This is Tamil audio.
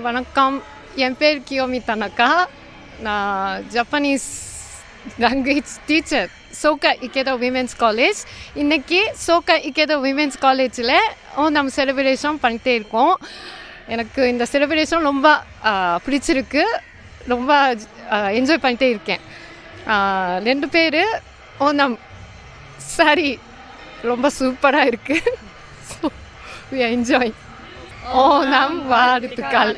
வணக்கம். என் பேர் கியோமி தனகா. நான் Japanese language teacher Soka Ikeda women's college. இன்றைக்கி சோகா இக்கேடோ விமென்ஸ் காலேஜில் நம்ம செலிப்ரேஷன் பண்ணிகிட்டே இருக்கோம். எனக்கு இந்த செலிப்ரேஷன் ரொம்ப பிடிச்சிருக்கு. ரொம்ப என்ஜாய் பண்ணிகிட்டே இருக்கேன். 2 பேர் ஓணம் சாரி ரொம்ப சூப்பராக இருக்குது. So we enjoy. ஓணம் வாழ்த்துக்கள்.